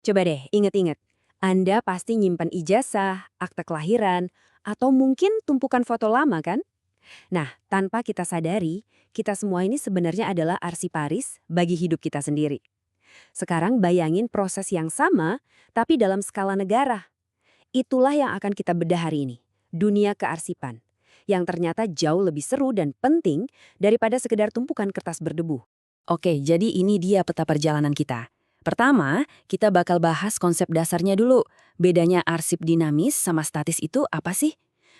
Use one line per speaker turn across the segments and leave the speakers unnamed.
Coba deh inget-inget. Anda pasti nyimpan ijazah, akte kelahiran, atau mungkin tumpukan foto lama kan? Nah, tanpa kita sadari, kita semua ini sebenarnya adalah arsiparis bagi hidup kita sendiri. Sekarang bayangin proses yang sama, tapi dalam skala negara. Itulah yang akan kita bedah hari ini. Dunia kearsipan. Yang ternyata jauh lebih seru dan penting daripada sekedar tumpukan kertas berdebu. Oke, jadi ini dia peta perjalanan kita. Pertama, kita bakal bahas konsep dasarnya dulu. Bedanya arsip dinamis sama statis itu apa sih?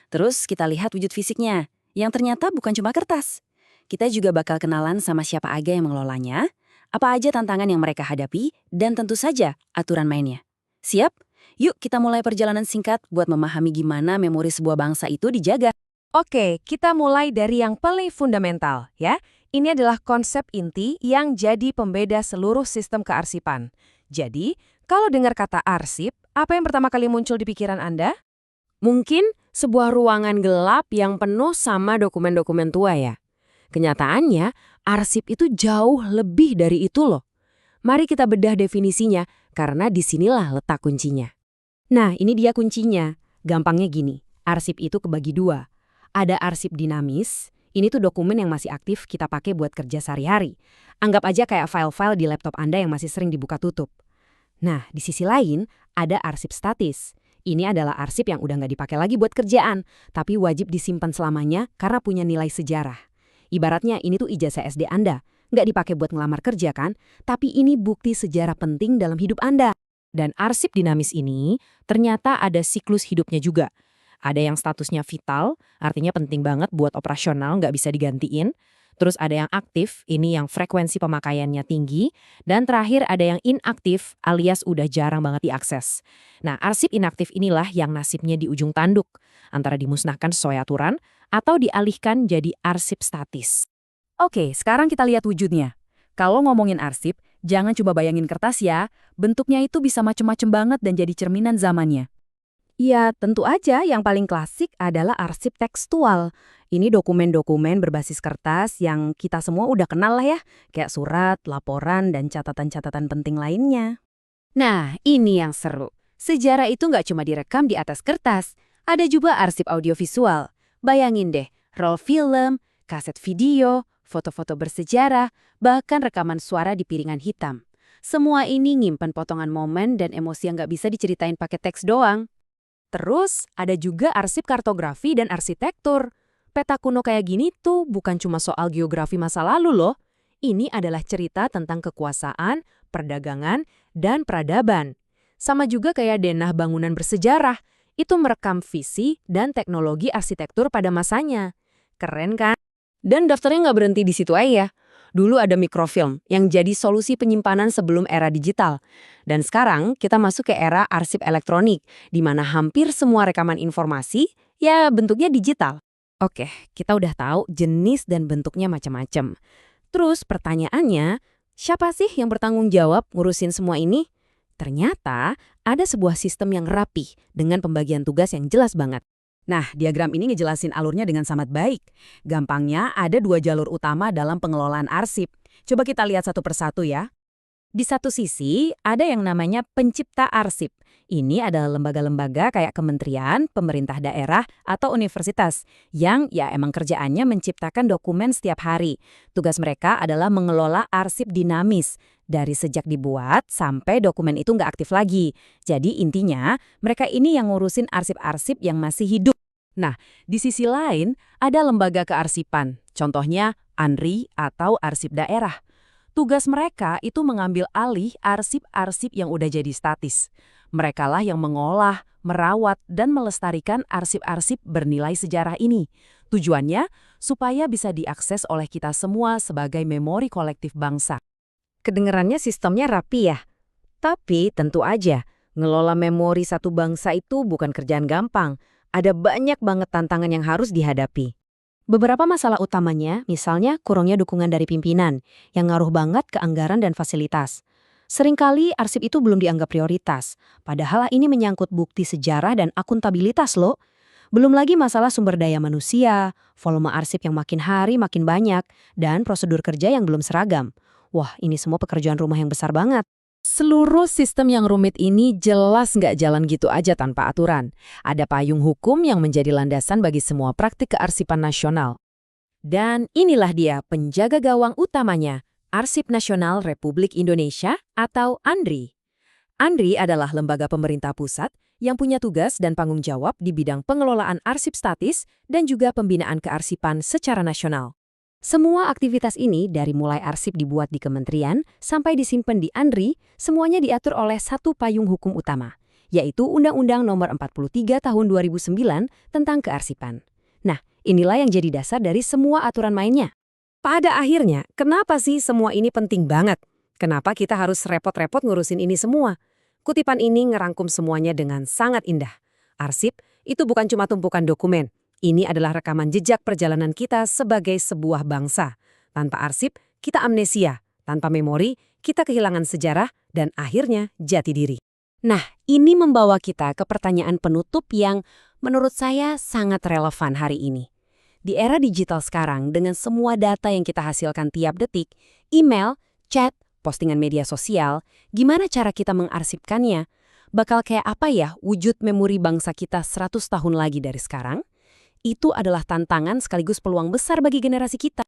Terus kita lihat wujud fisiknya, yang ternyata bukan cuma kertas. Kita juga bakal kenalan sama siapa aja yang mengelolanya, apa aja tantangan yang mereka hadapi, dan tentu saja aturan mainnya. Siap? Yuk kita mulai perjalanan singkat buat memahami gimana memori sebuah bangsa itu dijaga.
Oke, kita mulai dari yang paling fundamental, ya. Ini adalah konsep inti yang jadi pembeda seluruh sistem kearsipan. Jadi, kalau dengar kata arsip, apa yang pertama kali muncul di pikiran Anda?
Mungkin sebuah ruangan gelap yang penuh sama dokumen-dokumen tua ya. Kenyataannya, arsip itu jauh lebih dari itu loh. Mari kita bedah definisinya, karena disinilah letak kuncinya. Nah, ini dia kuncinya. Gampangnya gini, arsip itu kebagi dua. Ada arsip dinamis, ini tuh dokumen yang masih aktif kita pakai buat kerja sehari-hari. Anggap aja kayak file-file di laptop Anda yang masih sering dibuka tutup. Nah, di sisi lain, ada arsip statis. Ini adalah arsip yang udah nggak dipakai lagi buat kerjaan, tapi wajib disimpan selamanya karena punya nilai sejarah. Ibaratnya ini tuh ijazah SD Anda. Nggak dipakai buat ngelamar kerja kan, tapi ini bukti sejarah penting dalam hidup Anda.
Dan arsip dinamis ini ternyata ada siklus hidupnya juga. Ada yang statusnya vital, artinya penting banget buat operasional, nggak bisa digantiin. Terus ada yang aktif, ini yang frekuensi pemakaiannya tinggi. Dan terakhir ada yang inaktif, alias udah jarang banget diakses. Nah, arsip inaktif inilah yang nasibnya di ujung tanduk, antara dimusnahkan sesuai aturan atau dialihkan jadi arsip statis.
Oke, sekarang kita lihat wujudnya. Kalau ngomongin arsip, jangan coba bayangin kertas ya. Bentuknya itu bisa macem-macem banget dan jadi cerminan zamannya. Ya, tentu aja yang paling klasik adalah arsip tekstual. Ini dokumen-dokumen berbasis kertas yang kita semua udah kenal lah ya, kayak surat, laporan, dan catatan-catatan penting lainnya. Nah, ini yang seru. Sejarah itu nggak cuma direkam di atas kertas, ada juga arsip audiovisual. Bayangin deh, roll film, kaset video, foto-foto bersejarah, bahkan rekaman suara di piringan hitam. Semua ini nyimpen potongan momen dan emosi yang nggak bisa diceritain pakai teks doang. Terus, ada juga arsip kartografi dan arsitektur. Peta kuno kayak gini tuh bukan cuma soal geografi masa lalu loh. Ini adalah cerita tentang kekuasaan, perdagangan, dan peradaban. Sama juga kayak denah bangunan bersejarah. Itu merekam visi dan teknologi arsitektur pada masanya. Keren kan? Dan daftarnya nggak berhenti di situ aja. Dulu ada mikrofilm yang jadi solusi penyimpanan sebelum era digital. Dan sekarang kita masuk ke era arsip elektronik, di mana hampir semua rekaman informasi, ya bentuknya digital. Oke, kita udah tahu jenis dan bentuknya macam-macam. Terus pertanyaannya, siapa sih yang bertanggung jawab ngurusin semua ini? Ternyata ada sebuah sistem yang rapih dengan pembagian tugas yang jelas banget. Nah, diagram ini ngejelasin alurnya dengan sangat baik. Gampangnya, ada dua jalur utama dalam pengelolaan arsip. Coba kita lihat satu persatu ya. Di satu sisi, ada yang namanya pencipta arsip. Ini adalah lembaga-lembaga kayak kementerian, pemerintah daerah, atau universitas yang ya emang kerjaannya menciptakan dokumen setiap hari. Tugas mereka adalah mengelola arsip dinamis, dari sejak dibuat sampai dokumen itu nggak aktif lagi. Jadi intinya, mereka ini yang ngurusin arsip-arsip yang masih hidup. Nah, di sisi lain, ada lembaga kearsipan, contohnya ANRI atau arsip daerah. Tugas mereka itu mengambil alih arsip-arsip yang udah jadi statis. Merekalah yang mengolah, merawat, dan melestarikan arsip-arsip bernilai sejarah ini. Tujuannya supaya bisa diakses oleh kita semua sebagai memori kolektif bangsa. Kedengerannya sistemnya rapi ya. Tapi tentu aja, ngelola memori satu bangsa itu bukan kerjaan gampang. Ada banyak banget tantangan yang harus dihadapi. Beberapa masalah utamanya, misalnya kurangnya dukungan dari pimpinan, yang ngaruh banget ke anggaran dan fasilitas. Seringkali arsip itu belum dianggap prioritas, padahal ini menyangkut bukti sejarah dan akuntabilitas loh. Belum lagi masalah sumber daya manusia, volume arsip yang makin hari makin banyak, dan prosedur kerja yang belum seragam. Wah, ini semua pekerjaan rumah yang besar banget. Seluruh sistem yang rumit ini jelas nggak jalan gitu aja tanpa aturan. Ada payung hukum yang menjadi landasan bagi semua praktik kearsipan nasional.
Dan inilah dia penjaga gawang utamanya, Arsip Nasional Republik Indonesia atau ANRI. ANRI adalah lembaga pemerintah pusat yang punya tugas dan tanggung jawab di bidang pengelolaan arsip statis dan juga pembinaan kearsipan secara nasional. Semua aktivitas ini dari mulai arsip dibuat di kementerian sampai disimpan di ANRI, semuanya diatur oleh satu payung hukum utama, yaitu Undang-Undang Nomor 43 Tahun 2009 tentang kearsipan. Nah, inilah yang jadi dasar dari semua aturan mainnya. Pada akhirnya, kenapa sih semua ini penting banget? Kenapa kita harus repot-repot ngurusin ini semua? Kutipan ini ngerangkum semuanya dengan sangat indah. Arsip itu bukan cuma tumpukan dokumen. Ini adalah rekaman jejak perjalanan kita sebagai sebuah bangsa. Tanpa arsip, kita amnesia. Tanpa memori, kita kehilangan sejarah dan akhirnya jati diri. Nah, ini membawa kita ke pertanyaan penutup yang menurut saya sangat relevan hari ini. Di era digital sekarang, dengan semua data yang kita hasilkan tiap detik, email, chat, postingan media sosial, gimana cara kita mengarsipkannya? Bakal kayak apa ya wujud memori bangsa kita 100 tahun lagi dari sekarang? Itu adalah tantangan sekaligus peluang besar bagi generasi kita.